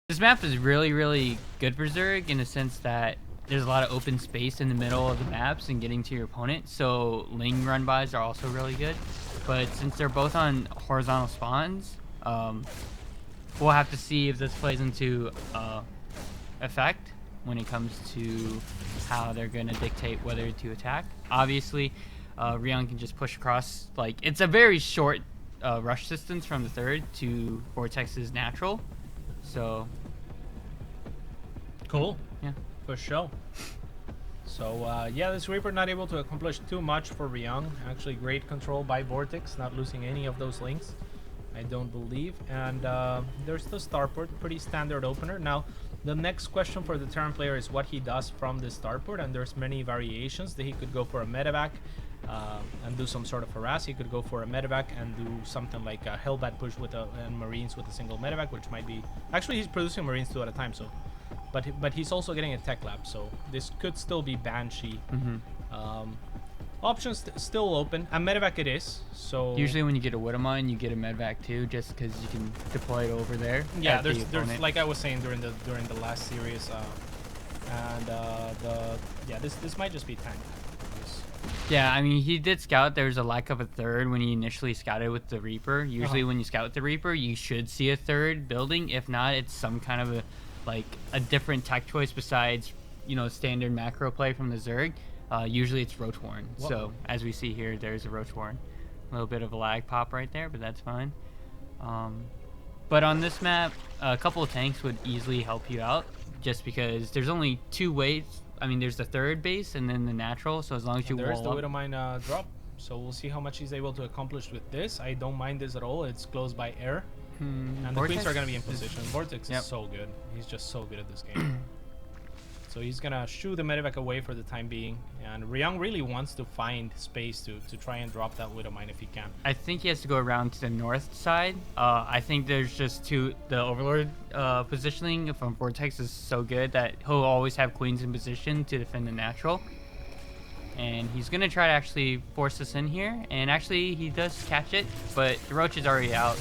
This map is really, really good for Zerg in the sense that there's a lot of open space in the middle of the maps and getting to your opponent. So Ling run-bys are also really good. But since they're both on horizontal spawns, we'll have to see if this plays into effect when it comes to how they're going to dictate whether to attack. Obviously, Ryung can just push across. Like, it's a very short rush distance from the third to Vortex's natural. So cool. Yeah, for sure. So yeah, this Reaper not able to accomplish too much for Ryung. Actually, great control by Vortix, not losing any of those links, I don't believe. And there's the starport, pretty standard opener. Now, the next question for the Terran player is what he does from the starport, and there's many variations. That he could go for a medevac and do some sort of harass. He could go for a medevac and do something like a Hellbat push with and Marines with a single medevac, which might be... Actually, he's producing Marines 2 at a time, so... But he's also getting a tech lab, so this could still be Banshee. Options still open. A medevac it is, so... Usually when you get a Widowmine, you get a medevac too, just because you can deploy it over there. Yeah, there's like I was saying during the last series, this might just be tank. Yeah, I mean, he did scout. There's a lack of a third when he initially scouted with the Reaper. Usually when you scout with the Reaper, you should see a third building. If not, it's some kind of a different tech choice besides, you know, standard macro play from the Zerg. Usually it's Roach-Warren. So as we see here, there's a Roach-Warren. A little bit of a lag pop right there, but that's fine. But on this map, a couple of tanks would easily help you out, just because there's only two ways. I mean, there's the third base and then the natural. So as long as you there's wall the up. Widowmine drop. So we'll see how much he's able to accomplish with this. I don't mind this at all. It's close by air. And the Queens are going to be in position. Vortix is so good. He's just so good at this game. So he's going to shoo the medevac away for the time being. And Ryung really wants to find space to try and drop that Widowmine if he can. I think he has to go around to the north side. I think there's just the Overlord positioning from Vortex is so good that he'll always have Queens in position to defend the natural. And he's going to try to actually force us in here. And actually, he does catch it, but the Roach is already out.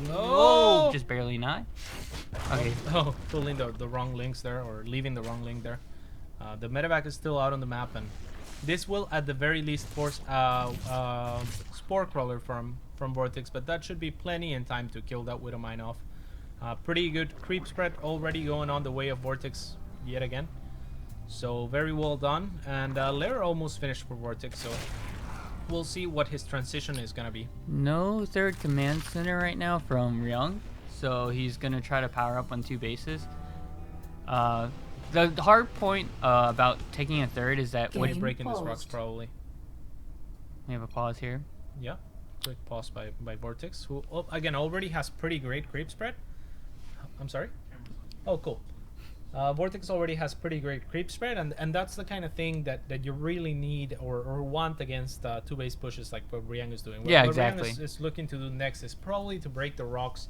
Oh, just barely not. Okay. Oh, pulling the wrong links there, or leaving the wrong link there. The medevac is still out on the map, and this will at the very least force Spore Crawler from Vortix, but that should be plenty in time to kill that Widowmine off. Pretty good creep spread already going on the way of Vortix yet again. So very well done, and Lair almost finished for Vortix, so we'll see what his transition is gonna be. No third command center right now from Ryung, so he's gonna try to power up on two bases. The hard point about taking a third is that when he's breaking his rocks, probably. We have a pause here. Yeah, quick pause by Vortix, who again already has pretty great creep spread. I'm sorry. Oh, cool. Vortix already has pretty great creep spread, and that's the kind of thing that you really need or want against two base pushes like what Ryung is doing. Yeah, exactly. What Ryung is looking to do next is probably to break the rocks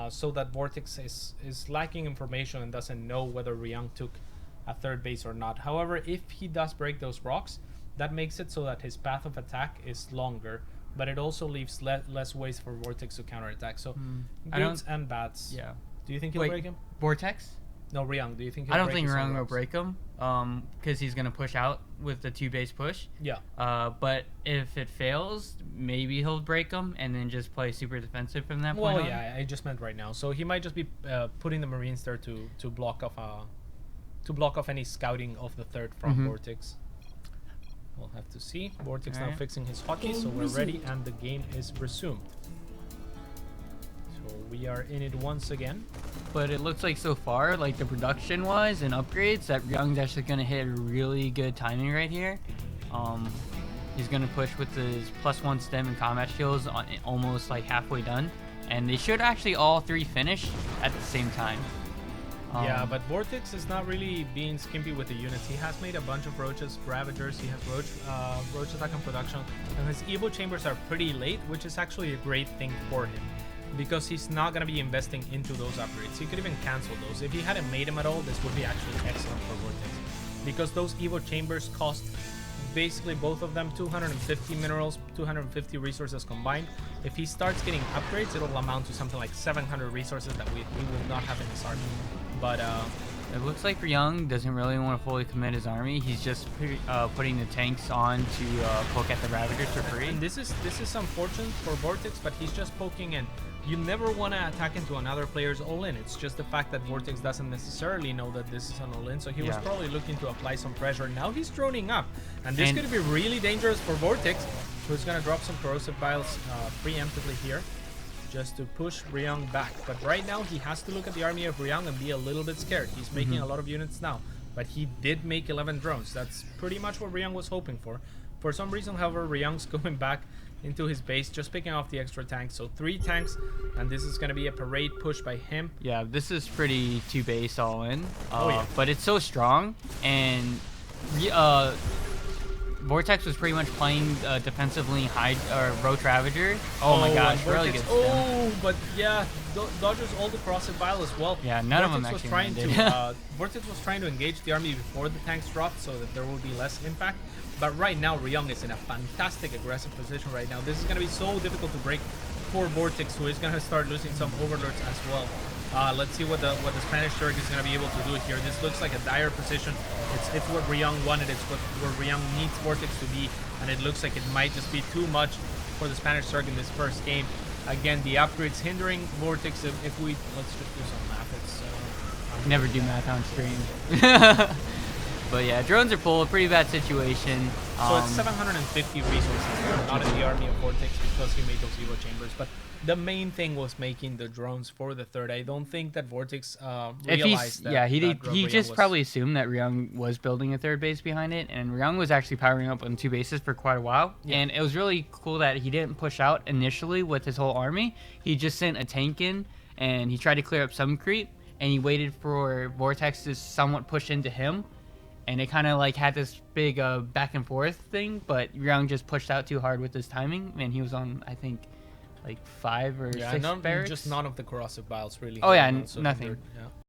so that Vortix is lacking information and doesn't know whether Ryung took a third base or not. However, if he does break those rocks, that makes it so that his path of attack is longer, but it also leaves less ways for Vortix to counterattack. So goods and bads. Yeah. Do you think he'll break him? Vortex? No, Ryung. Do you think I don't think Ryung will break him because he's going to push out with the two base push. Yeah. But if it fails, maybe he'll break him and then just play super defensive from that point on. Well, yeah, I just meant right now. So he might just be putting the Marines there to block off any scouting of the third from Vortix. We'll have to see. Vortix now fixing his hotkeys, so we're ready and the game is resumed. So we are in it once again. But it looks like so far, like the production wise and upgrades, that Ryung's actually going to hit really good timing right here. He's going to push with his +1 stem and combat skills on almost like halfway done. And they should actually all three finish at the same time. Yeah, but Vortix is not really being skimpy with the units. He has made a bunch of Roaches, Ravagers, he has Roach attack and production, and his Evo Chambers are pretty late, which is actually a great thing for him, because he's not going to be investing into those upgrades. He could even cancel those. If he hadn't made them at all, this would be actually excellent for Vortix, because those Evo Chambers cost basically both of them 250 minerals, 250 resources combined. If he starts getting upgrades, it'll amount to something like 700 resources that we will not have in his army. But It looks like Ryung doesn't really want to fully commit his army. He's just putting the tanks on to poke at the Ravagers for free. and this is unfortunate for Vortix, but he's just poking in. You never want to attack into another player's all-in. It's just the fact that Vortix doesn't necessarily know that this is an all-in, so he was probably looking to apply some pressure. Now he's droning up, and this could be really dangerous for Vortix, who's going to drop some corrosive vials preemptively here, just to push Ryung back. But right now he has to look at the army of Ryung and be a little bit scared. He's making a lot of units now, but he did make 11 drones. That's pretty much what Ryung was hoping for. For some reason, however, Ryung's going back into his base, just picking off the extra tanks. So 3 tanks, and this is going to be a parade push by him. Yeah, this is pretty 2 base all in. Yeah. But it's so strong, and Vortex was pretty much playing defensively Roach Ravager. Oh my gosh, really good. Oh, but yeah, dodges all the crossed vial as well. Yeah, none of them was actually trying landed. to Vortex was trying to engage the army before the tanks dropped, so that there will be less impact. But right now, Ryung is in a fantastic aggressive position right now. This is going to be so difficult to break for Vortex, who is going to start losing some overlords as well. Let's see what the Spanish Turk is going to be able to do here. This looks like a dire position. It's what Ryung wanted. It's where Ryung needs Vortex to be, and it looks like it might just be too much for the Spanish Turk in this first game. Again, the upgrades hindering Vortex. If we let's just do some math. It's Never do math on stream. But yeah, drones are full. Pretty bad situation. So it's 750 resources, not in the army of Vortex, because he made those Evo chambers. But the main thing was making the drones for the third. I don't think that Vortex realized that. Yeah, he Ryung just was... probably assumed that Ryung was building a third base behind it, and Ryung was actually powering up on 2 bases for quite a while. Yeah. And it was really cool that he didn't push out initially with his whole army. He just sent a tank in, and he tried to clear up some creep, and he waited for Vortex to somewhat push into him. And it kind of like had this big back and forth thing, but Ryung just pushed out too hard with his timing, and he was on, I think, like 5 or 6 barracks. Just none of the corrosive vials really. Oh yeah, so nothing. Yeah.